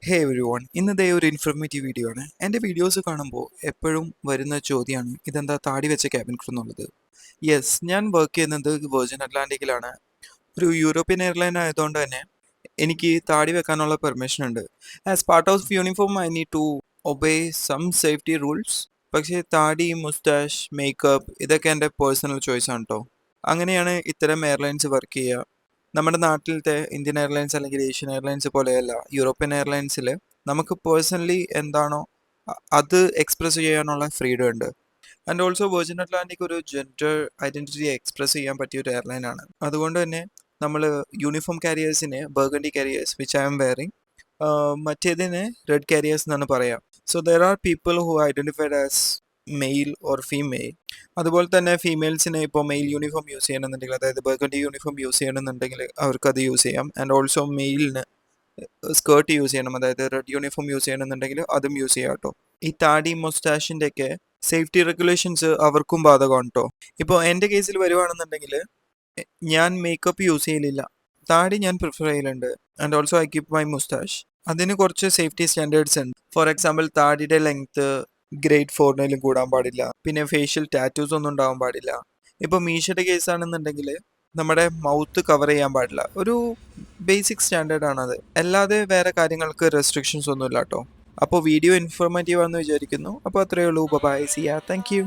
ഹേ every one ഇന്നത്തെ ഒരു informative video ആണ്. എൻ്റെ വീഡിയോസ് കാണുമ്പോൾ എപ്പോഴും വരുന്ന ചോദ്യമാണ് ഇതെന്താ താടി വെച്ച ക്യാബിൻ ക്രൂ എന്നുള്ളത്. യെസ്, ഞാൻ വർക്ക് ചെയ്യുന്നത് വെർജിൻ അറ്റ്ലാന്റിക്കിലാണ്. ഒരു യൂറോപ്യൻ എയർലൈൻ ആയതുകൊണ്ട് തന്നെ എനിക്ക് താടി വെക്കാനുള്ള പെർമിഷൻ ഉണ്ട്. As part of uniform I need to obey some safety rules. പക്ഷേ താടി, മുസ്റ്റാഷ്, മേക്കപ്പ് ഇതൊക്കെ എൻ്റെ പേഴ്സണൽ ചോയ്സ് ആണ് കേട്ടോ. അങ്ങനെയാണ് ഇത്തരം എയർലൈൻസ് വർക്ക് ചെയ്യുക. നമ്മുടെ നാട്ടിലത്തെ ഇന്ത്യൻ എയർലൈൻസ് അല്ലെങ്കിൽ ഏഷ്യൻ എയർലൈൻസ് പോലെയല്ല. യൂറോപ്യൻ എയർലൈൻസിൽ നമുക്ക് പേഴ്സണലി എന്താണോ അത് എക്സ്പ്രസ് ചെയ്യാനുള്ള ഫ്രീഡം ഉണ്ട്. ആൻഡ് ഓൾസോ വെർജിൻ അറ്റ്ലാന്റിക് ഒരു ജെൻഡർ ഐഡന്റിറ്റി എക്സ്പ്രസ് ചെയ്യാൻ പറ്റിയ ഒരു എയർലൈൻ ആണ്. അതുകൊണ്ട് തന്നെ നമ്മൾ യൂണിഫോം കാരിയേഴ്സിനെ burgundy carriers which I am wearing, മറ്റേതിനെ റെഡ് കാരിയേഴ്സ് എന്നാണ് പറയാം. So there are people who identified as male or female. അതുപോലെ തന്നെ ഫീമെയിൽസിന് ഇപ്പോൾ മെയിൽ യൂണിഫോം യൂസ് ചെയ്യണമെന്നുണ്ടെങ്കിൽ, അതായത് ബർഗണ്ടി യൂണിഫോം യൂസ് ചെയ്യണമെന്നുണ്ടെങ്കിൽ അവർക്ക് അത് യൂസ് ചെയ്യാം. ആൻഡ് ഓൾസോ മെയിലിന് സ്കേർട്ട് യൂസ് ചെയ്യണം, അതായത് റെഡ് യൂണിഫോം യൂസ് ചെയ്യണമെന്നുണ്ടെങ്കിൽ അതും യൂസ് ചെയ്യാം കേട്ടോ. ഈ താടി മൊസ്റ്റാഷിൻ്റെ ഒക്കെ സേഫ്റ്റി റെഗുലേഷൻസ് അവർക്കും ബാധകമാണ് കേട്ടോ. ഇപ്പോൾ എൻ്റെ കേസിൽ വരുവാണെന്നുണ്ടെങ്കിൽ ഞാൻ മേക്കപ്പ് യൂസ് ചെയ്യലില്ല, താടി ഞാൻ പ്രിഫർ ചെയ്യലുണ്ട്. And also I keep my moustache. അതിന് കുറച്ച് സേഫ്റ്റി സ്റ്റാൻഡേർഡ്സ് ഉണ്ട്. ഫോർ എക്സാമ്പിൾ താടിയുടെ ലെങ്ത്ത് ഗ്രേഡ് 4 കൂടാൻ പാടില്ല. പിന്നെ ഫേഷ്യൽ ടാറ്റൂസ് ഒന്നും ഉണ്ടാവാൻ പാടില്ല. ഇപ്പോൾ മീശയുടെ കേസാണെന്നുണ്ടെങ്കിൽ നമ്മുടെ മൗത്ത് കവർ ചെയ്യാൻ പാടില്ല. ഒരു ബേസിക് സ്റ്റാൻഡേർഡ് ആണത്. അല്ലാതെ വേറെ കാര്യങ്ങൾക്ക് റെസ്ട്രിക്ഷൻസ് ഒന്നും ഇല്ല കേട്ടോ. അപ്പോൾ വീഡിയോ ഇൻഫോർമേറ്റീവ് ആണെന്ന് വിചാരിക്കുന്നു. അപ്പോൾ അത്രയേ ഉള്ളൂ. Bye, see ya, thank U.